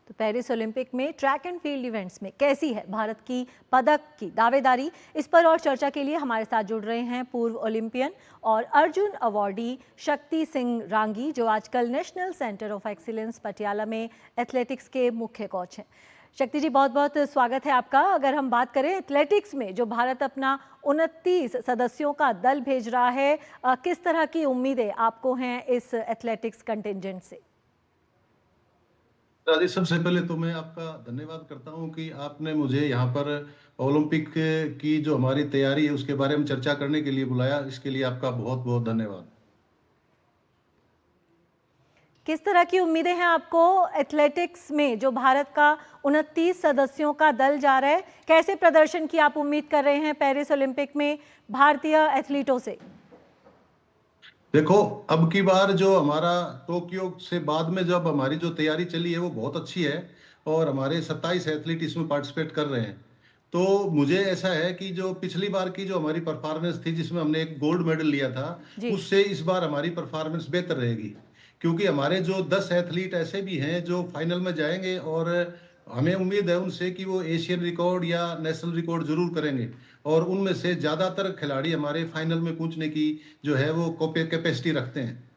तो Paris Olympic में track and field events में कैसी है भारत की पदक की दावेदारी, इस पर और चर्चा के लिए हमारे साथ जुड़ रहे हैं पूर्व ओलंपियन और अर्जुन अवॉर्डी शक्ति सिंह रांगी, जो आजकल national centre of excellence Patiala में एथलेटिक्स के मुख्य कोच हैं। शक्ति जी, बहुत बहुत स्वागत है आपका। अगर हम बात करें एथलेटिक्स में जो भारत अपना 29 सदस्यों का दल भेज रहा है, किस तरह की उम्मीदें आपको हैं इस एथलेटिक्स कंटिंजेंट से? राजेश, सबसे पहले तो मैं आपका धन्यवाद करता हूं कि आपने मुझे यहाँ पर ओलंपिक की जो हमारी तैयारी है उसके बारे में चर्चा करने के लिए बुलाया। इसके लिए आपका बहुत बहुत धन्यवाद। किस तरह की उम्मीदें हैं आपको एथलेटिक्स में जो भारत का 29 सदस्यों का दल जा रहा है? कैसे प्रदर्शन की आप उम्मीद कर रहे हैं पेरिस ओलंपिक में भारतीय एथलीटों से? देखो, अब की बार जो हमारा टोक्यो से बाद में जब हमारी जो तैयारी चली है वो बहुत अच्छी है और हमारे 27 एथलीट इसमें पार्टिसिपेट कर रहे हैं। तो मुझे ऐसा है कि जो पिछली बार की जो हमारी परफॉर्मेंस थी जिसमें हमने एक गोल्ड मेडल लिया था, जी। उससे इस बार हमारी परफॉर्मेंस बेहतर रहेगी, क्योंकि हमारे जो 10 एथलीट ऐसे भी हैं जो फाइनल में जाएंगे और हमें उम्मीद है उनसे कि वो एशियन रिकॉर्ड या नेशनल रिकॉर्ड जरूर करेंगे और उनमें से ज़्यादातर खिलाड़ी हमारे फाइनल में पहुंचने की जो है वो कैपेसिटी रखते हैं।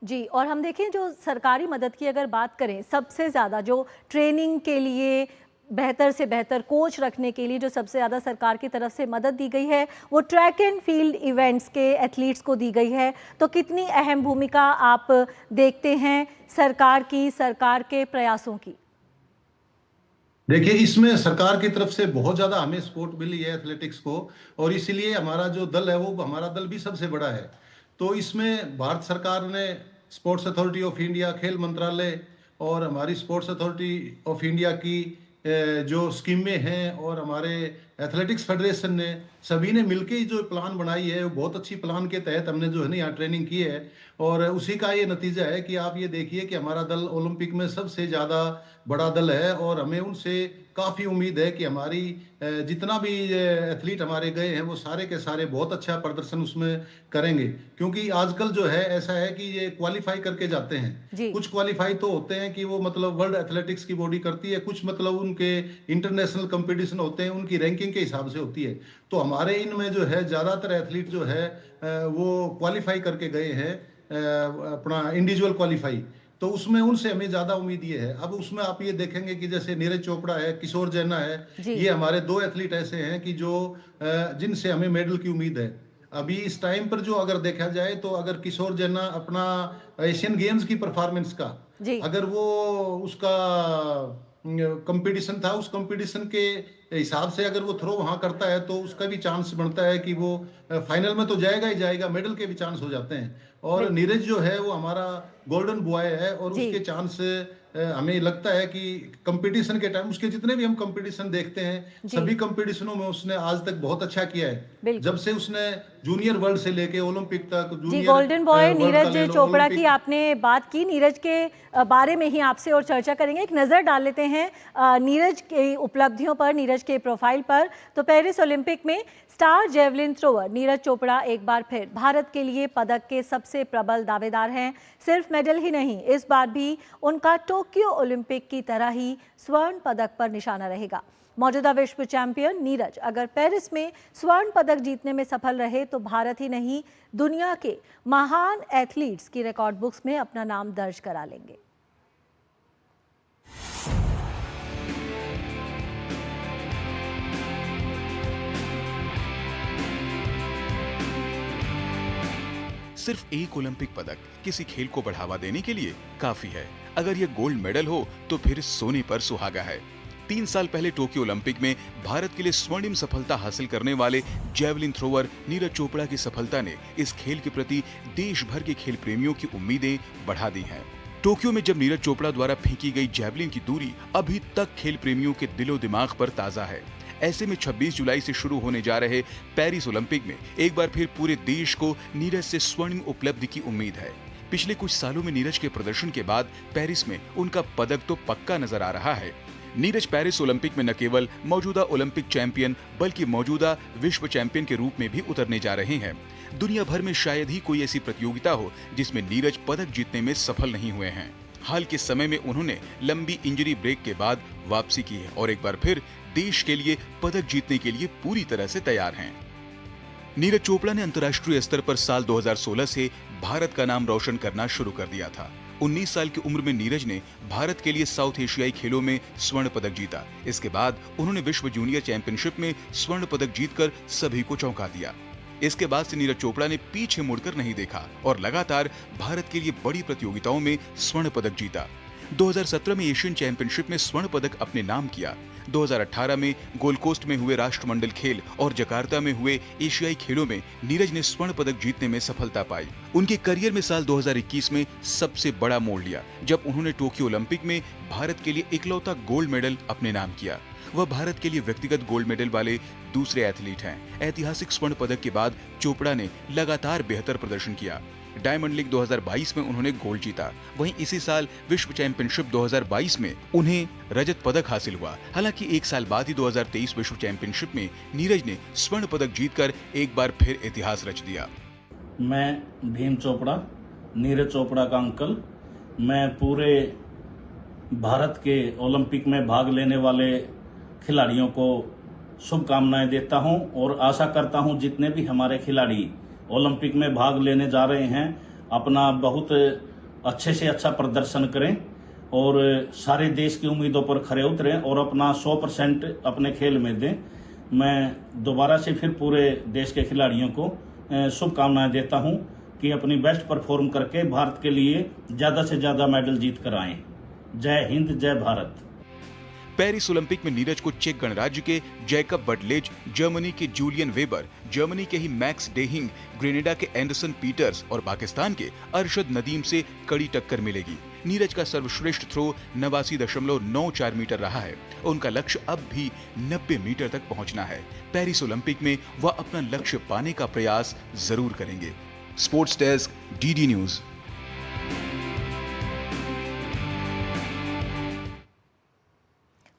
जी, और हम देखें जो सरकारी मदद की अगर बात करें, सबसे ज़्यादा जो ट्रेनिंग के लिए बेहतर से बेहतर कोच रखने के लिए जो सबसे ज़्यादा सरकार की तरफ से मदद दी गई है वो ट्रैक एंड फील्ड इवेंट्स के एथलीट्स को दी गई है। तो कितनी अहम भूमिका आप देखते हैं सरकार के प्रयासों की? देखिए, इसमें सरकार की तरफ से बहुत ज़्यादा हमें सपोर्ट मिली है एथलेटिक्स को और इसीलिए हमारा जो दल है वो हमारा दल भी सबसे बड़ा है। तो इसमें भारत सरकार ने स्पोर्ट्स अथॉरिटी ऑफ इंडिया, खेल मंत्रालय और हमारी स्पोर्ट्स अथॉरिटी ऑफ इंडिया की जो स्कीमें हैं और हमारे एथलेटिक्स फेडरेशन ने सभी ने मिलकर जो प्लान बनाई है वो बहुत अच्छी प्लान के तहत हमने जो है ना यहाँ ट्रेनिंग की है और उसी का ये नतीजा है कि आप ये देखिए कि हमारा दल ओलंपिक में सबसे ज़्यादा बड़ा दल है और हमें उनसे काफ़ी उम्मीद है कि हमारी जितना भी एथलीट हमारे गए हैं वो सारे के सारे बहुत अच्छा प्रदर्शन उसमें करेंगे, क्योंकि आजकल जो है ऐसा है कि ये क्वालिफाई करके जाते हैं। जी। कुछ क्वालिफाई तो होते हैं कि वो मतलब वर्ल्ड एथलेटिक्स की बॉडी करती है, कुछ मतलब उनके इंटरनेशनल कंपटीशन होते हैं, उनकी रैंकिंग के हिसाब से होती है। तो हमारे इनमें जो है ज़्यादातर एथलीट जो है वो क्वालिफाई करके गए हैं, अपना इंडिविजुअल क्वालिफाई। तो उसमें उनसे हमें ज़्यादा उम्मीद ये है। अब उसमें आप ये देखेंगे कि जैसे नीरज चोपड़ा है, किशोर जैना है, जी। ये हमारे 2 एथलीट ऐसे हैं कि जो जिनसे हमें मेडल की उम्मीद है। अभी इस टाइम पर जो अगर देखा जाए तो अगर किशोर जैना अपना एशियन गेम्स की परफॉर्मेंस का जी। अगर वो उसका कंपटीशन था, उस कंपटीशन के हिसाब से अगर वो थ्रो वहां करता है तो उसका भी चांस बनता है कि वो फाइनल में तो जाएगा ही जाएगा, मेडल के भी चांस हो जाते हैं। और बिल्कुल। नीरज जो है वो हमारा गोल्डन बॉय है और जी। उसके चांस हमें लगता है कि कंपटीशन के टाइम उसके जितने भी हम कंपटीशन देखते हैं जी। सभी कंपटीशनों में उसने आज तक बहुत अच्छा किया है। जब बिल्कुल। से उसने जूनियर वर्ल्ड से लेके ओलंपिक तक, जी, जूनियर गोल्डन बॉय वर्ल्ड का नीरज ले लो, चोपड़ा की ओलंपिक। आपने बात की। नीरज के बारे में ही आपसे और चर्चा करेंगे। एक नज़र डाल लेते हैं नीरज की उपलब्धियों पर, नीरज के प्रोफाइल पर। तो पेरिस ओलंपिक में star javelin thrower Neeraj Chopra एक बार फिर भारत के लिए पदक के सबसे प्रबल दावेदार हैं। सिर्फ मेडल ही नहीं, इस बार भी उनका टोक्यो ओलंपिक की तरह ही स्वर्ण पदक पर निशाना रहेगा। मौजूदा विश्व चैंपियन नीरज अगर पेरिस में स्वर्ण पदक जीतने में सफल रहे तो भारत ही नहीं, दुनिया के महान एथलीट्स की रिकॉर्ड बुक्स में अपना नाम दर्ज करा लेंगे। सिर्फ एक ओलंपिक पदक किसी खेल को बढ़ावा देने के लिए काफी है। अगर ये गोल्ड मेडल हो तो फिर सोने पर सुहागा है। 3 साल पहले टोक्यो ओलंपिक में भारत के लिए स्वर्णिम सफलता हासिल करने वाले जेवलिन थ्रोअर नीरज चोपड़ा की सफलता ने इस खेल के प्रति देश भर के खेल प्रेमियों की उम्मीदें बढ़ा दी हैं। टोक्यो में जब नीरज चोपड़ा द्वारा फेंकी गई जेवलिन की दूरी अभी तक खेल प्रेमियों के दिलो दिमाग पर ताजा है। ऐसे में 26 जुलाई से शुरू होने जा रहे पेरिस ओलंपिक में एक बार फिर पूरे देश को नीरज से स्वर्णिम उपलब्धि की उम्मीद है। पिछले कुछ सालों में नीरज के प्रदर्शन के बाद पेरिस में उनका पदक तो पक्का नजर आ रहा है। नीरज पेरिस ओलंपिक में न केवल मौजूदा ओलंपिक चैंपियन बल्कि मौजूदा विश्व चैंपियन के रूप में भी उतरने जा रहे हैं। दुनिया भर में शायद ही कोई ऐसी प्रतियोगिता हो जिसमें नीरज पदक जीतने में सफल नहीं हुए हैं। हाल के समय में उन्होंने लंबी इंजरी ब्रेक के बाद वापसी की है और एक बार फिर देश के लिए पदक जीतने के लिए पूरी तरह से तैयार हैं। नीरज चोपड़ा ने अंतर्राष्ट्रीय स्तर पर साल 2016 से भारत का नाम रोशन करना शुरू कर दिया था। 19 साल की उम्र में नीरज ने भारत के लिए साउथ एशियाई खेलों में स्वर्ण पदक जीता। इसके बाद उन्होंने विश्व जूनियर चैंपियनशिप में स्वर्ण पदक जीतकर सभी को चौंका दिया। इसके बाद से नीरज चोपड़ा ने पीछे मुड़कर नहीं देखा और लगातार भारत के लिए बड़ी प्रतियोगिताओं में स्वर्ण पदक जीता। 2017 में एशियन चैंपियनशिप में स्वर्ण पदक अपने नाम किया। 2018 में गोल्ड कोस्ट में हुए राष्ट्रमंडल खेल और जकार्ता में हुए एशियाई खेलों में नीरज ने स्वर्ण पदक जीतने में सफलता पाई। उनके करियर में साल 2021 में सबसे बड़ा मोड़ लिया जब उन्होंने टोक्यो ओलंपिक में भारत के लिए इकलौता गोल्ड मेडल अपने नाम किया। वह भारत के लिए व्यक्तिगत गोल्ड मेडल वाले दूसरे एथलीट हैं। ऐतिहासिक स्वर्ण पदक के बाद चोपड़ा ने लगातार बेहतर प्रदर्शन किया। डायमंड लीग 2022 में उन्होंने गोल्ड जीता। वहीं इसी साल विश्व चैंपियनशिप 2022 में उन्हें रजत पदक हासिल हुआ। हालांकि एक साल बाद ही 2023 विश्व चैंपियनशिप में नीरज ने स्वर्ण पदक जीतकर एक बार फिर इतिहास रच दिया। मैं भीम चोपड़ा, नीरज चोपड़ा का अंकल। मैं पूरे भारत के ओलंपिक में भाग लेने वाले खिलाड़ियों को शुभकामनाएं देता हूं और आशा करता हूं जितने भी हमारे खिलाड़ी ओलंपिक में भाग लेने जा रहे हैं अपना बहुत अच्छे से अच्छा प्रदर्शन करें और सारे देश की उम्मीदों पर खरे उतरें और अपना 100% अपने खेल में दें। मैं दोबारा से फिर पूरे देश के खिलाड़ियों को शुभकामनाएं देता हूं कि अपनी बेस्ट परफॉर्म करके भारत के लिए ज़्यादा से ज़्यादा मेडल जीत कर आएं। जय हिंद, जय भारत। पेरिस ओलंपिक में नीरज को चेक गणराज्य के जैकब वडलेज, जर्मनी के जूलियन वेबर, जर्मनी के ही मैक्स डेहिंग, ग्रेनेडा के एंडरसन पीटर्स और पाकिस्तान के अरशद नदीम से कड़ी टक्कर मिलेगी। नीरज का सर्वश्रेष्ठ थ्रो 89.94 मीटर रहा है। उनका लक्ष्य अब भी 90 मीटर तक पहुंचना है। पेरिस ओलंपिक में वह अपना लक्ष्य पाने का प्रयास जरूर करेंगे। Sports desk, DD news.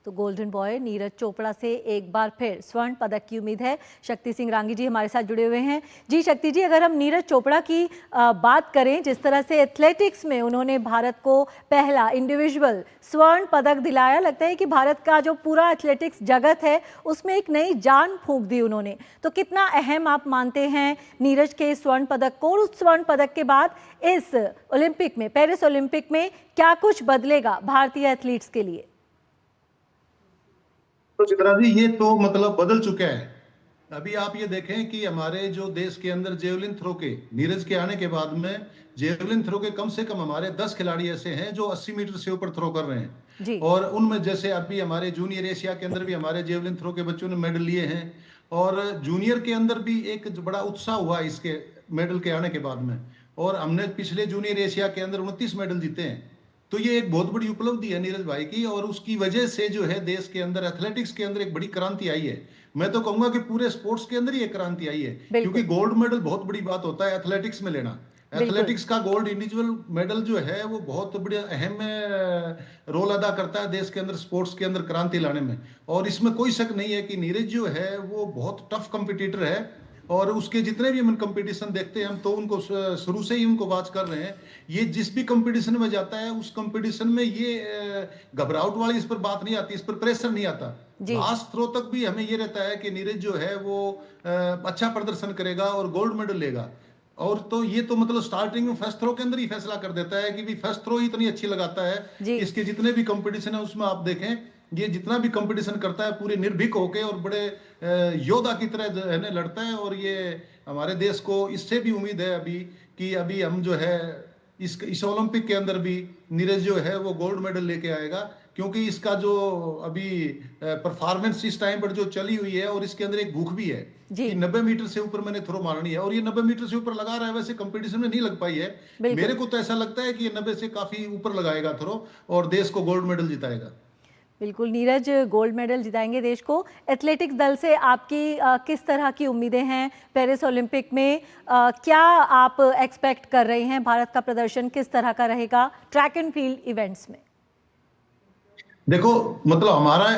तो गोल्डन बॉय नीरज चोपड़ा से एक बार फिर स्वर्ण पदक की उम्मीद है। शक्ति सिंह रांगी जी हमारे साथ जुड़े हुए हैं। जी शक्ति जी, अगर हम नीरज चोपड़ा की बात करें, जिस तरह से एथलेटिक्स में उन्होंने भारत को पहला इंडिविजुअल स्वर्ण पदक दिलाया, लगता है कि भारत का जो पूरा एथलेटिक्स जगत है उसमें एक नई जान फूंक दी उन्होंने। तो कितना अहम आप मानते हैं नीरज के स्वर्ण पदक को, और उस स्वर्ण पदक के बाद इस ओलंपिक में, पेरिस ओलंपिक में क्या कुछ बदलेगा भारतीय एथलीट्स के लिए? तो चित्रा जी, ये तो मतलब बदल चुका है। अभी आप ये देखें कि हमारे जो देश के अंदर जेवलिन थ्रो के, नीरज के आने के बाद में जेवलिन थ्रो के कम से कम हमारे 10 खिलाड़ी ऐसे हैं जो 80 मीटर से ऊपर थ्रो कर रहे हैं जी। और उनमें जैसे अभी हमारे जूनियर एशिया के अंदर भी हमारे जेवलिन थ्रो के बच्चों ने मेडल लिए हैं और जूनियर के अंदर भी एक बड़ा उत्साह हुआ इसके मेडल के आने के बाद में। और हमने पिछले जूनियर एशिया के अंदर 29 मेडल जीते हैं। तो ये एक बहुत बड़ी उपलब्धि है नीरज भाई की और उसकी वजह से जो है देश के अंदर एथलेटिक्स के अंदर एक बड़ी क्रांति आई है। मैं तो कहूंगा कि पूरे स्पोर्ट्स के अंदर ही एक क्रांति आई है, क्योंकि गोल्ड मेडल बहुत बड़ी बात होता है एथलेटिक्स में लेना। एथलेटिक्स का गोल्ड इंडिविजुअल मेडल जो है वो बहुत बड़ी अहम रोल अदा करता है देश के अंदर स्पोर्ट्स के अंदर क्रांति लाने में। और इसमें कोई शक नहीं है कि नीरज जो है वो बहुत टफ कंपटीटर है और उसके जितने भी हम कंपटीशन देखते हैं हम तो उनको शुरू से ही उनको वॉच कर रहे हैं। ये जिस भी कंपटीशन में जाता है उस कंपटीशन में ये घबराहट वाली इस पर बात नहीं आती, इस पर प्रेशर नहीं आता। लास्ट थ्रो तक भी हमें ये रहता है कि नीरज जो है वो अच्छा प्रदर्शन करेगा और गोल्ड मेडल लेगा। और तो ये तो मतलब स्टार्टिंग में फर्स्ट थ्रो के अंदर ही फैसला कर देता है कि भी फर्स्ट थ्रो ही इतनी अच्छी लगाता है। इसके जितने भी कंपटीशन है उसमें आप देखें ये जितना भी कंपटीशन करता है पूरे निर्भीक होके और बड़े योद्धा की तरह है ना लड़ता है। और ये हमारे देश को इससे भी उम्मीद है अभी कि अभी हम जो है इस ओलंपिक के अंदर भी नीरज जो है वो गोल्ड मेडल लेके आएगा, क्योंकि इसका जो अभी परफॉर्मेंस इस टाइम पर जो चली हुई है और इसके अंदर एक भूख भी है कि 90 मीटर से ऊपर मैंने थ्रो मारनी है और ये 90 मीटर से ऊपर लगा रहा है। वैसे कंपटीशन में नहीं लग पाई है, मेरे को तो ऐसा लगता है कि ये 90 से काफी ऊपर लगाएगा थ्रो और देश को गोल्ड मेडल जिताएगा। बिल्कुल, नीरज गोल्ड मेडल जिताएंगे देश को। एथलेटिक्स दल से आपकी किस तरह की उम्मीदें हैं पेरिस ओलंपिक में? क्या आप एक्सपेक्ट कर रहे हैं? भारत का प्रदर्शन किस तरह का रहेगा ट्रैक एंड फील्ड इवेंट्स में? देखो मतलब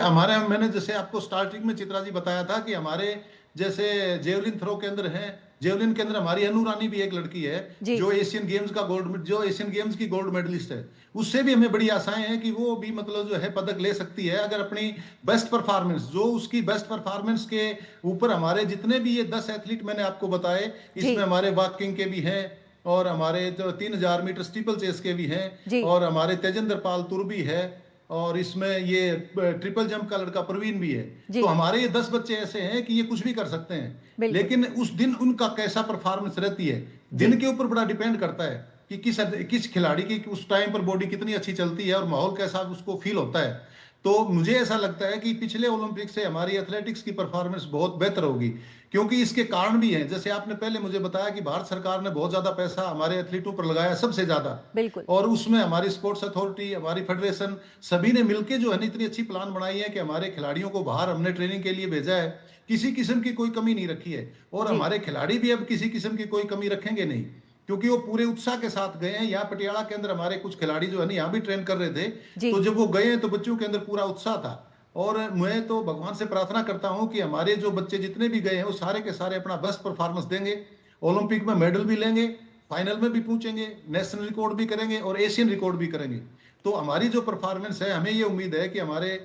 हमारा मैंने जैसे आपको स्टार्टिंग में चित्रा जी बताया था कि हमारे जैसे जेवलिन थ्रो के अंदर हैं जेवलिन के अंदर हमारी अनु रानी भी एक लड़की है जी। जो एशियन गेम्स की गोल्ड मेडलिस्ट है। उससे भी हमें बड़ी आशाएं हैं कि वो भी मतलब जो है पदक ले सकती है, अगर अपनी बेस्ट परफॉर्मेंस, जो उसकी बेस्ट परफॉर्मेंस के ऊपर हमारे जितने भी ये 10 एथलीट मैंने आपको बताए, इसमें हमारे वॉकिंग के भी हैं और हमारे जो 3000 मीटर स्टीपल चेस के भी हैं और हमारे तेजेंद्र पाल तुर्बी है और इसमें ये ट्रिपल जंप का लड़का प्रवीण भी है। तो हमारे ये 10 बच्चे ऐसे हैं कि ये कुछ भी कर सकते हैं, लेकिन उस दिन उनका कैसा परफॉर्मेंस रहती है, दिन के ऊपर बड़ा डिपेंड करता है कि किस खिलाड़ी की उस टाइम पर बॉडी कितनी अच्छी चलती है और माहौल कैसा उसको फील होता है। तो मुझे ऐसा लगता है कि पिछले ओलंपिक से हमारी एथलेटिक्स की परफॉर्मेंस बहुत बेहतर होगी, क्योंकि इसके कारण भी हैं। जैसे आपने पहले मुझे बताया कि भारत सरकार ने बहुत ज्यादा पैसा हमारे एथलीटों पर लगाया, सबसे ज्यादा, बिल्कुल, और उसमें हमारी स्पोर्ट्स अथॉरिटी, हमारी फेडरेशन, सभी ने मिलकर जो है ना इतनी अच्छी प्लान बनाई है कि हमारे खिलाड़ियों को बाहर हमने ट्रेनिंग के लिए भेजा है, किसी किस्म की कोई कमी नहीं रखी है और हमारे खिलाड़ी भी अब किसी किस्म की कोई कमी रखेंगे नहीं, क्योंकि वो पूरे उत्साह के साथ गए हैं। यहाँ पटियाला के अंदर हमारे कुछ खिलाड़ी जो है ना यहाँ भी ट्रेन कर रहे थे, तो जब वो गए तो बच्चों के अंदर पूरा उत्साह था। और मैं तो भगवान से प्रार्थना करता हूं कि हमारे जो बच्चे जितने भी गए हैं वो सारे के सारे अपना बेस्ट परफॉर्मेंस देंगे, ओलंपिक में मेडल भी लेंगे, फाइनल में भी पहुंचेंगे, नेशनल रिकॉर्ड भी करेंगे और एशियन रिकॉर्ड भी करेंगे। तो हमारी जो परफॉर्मेंस है, हमें ये उम्मीद है कि हमारे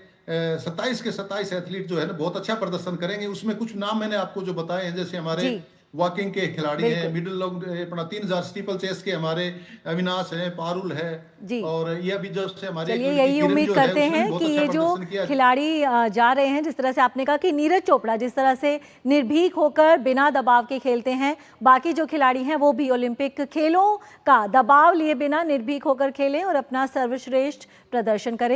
27 के 27 एथलीट जो है ना बहुत अच्छा प्रदर्शन करेंगे। उसमें कुछ नाम मैंने आपको जो बताए हैं, जैसे हमारे वॉकिंग के खिलाड़ी हैं, मिडिल लॉन्ग अपना 3000 स्टीपल चेस के हमारे अविनाश हैं, पारुल है और ये अभी जो से हमारे चलिए यही उम्मीद करते हैं कि ये जो खिलाड़ी जा रहे हैं, जिस तरह से आपने कहा कि नीरज चोपड़ा जिस तरह से निर्भीक होकर बिना दबाव के खेलते हैं, बाकी जो खिलाड़ी हैं वो भी ओलंपिक खेलों का दबाव लिए बिना निर्भीक होकर खेलें और अपना सर्वश्रेष्ठ प्रदर्शन करें।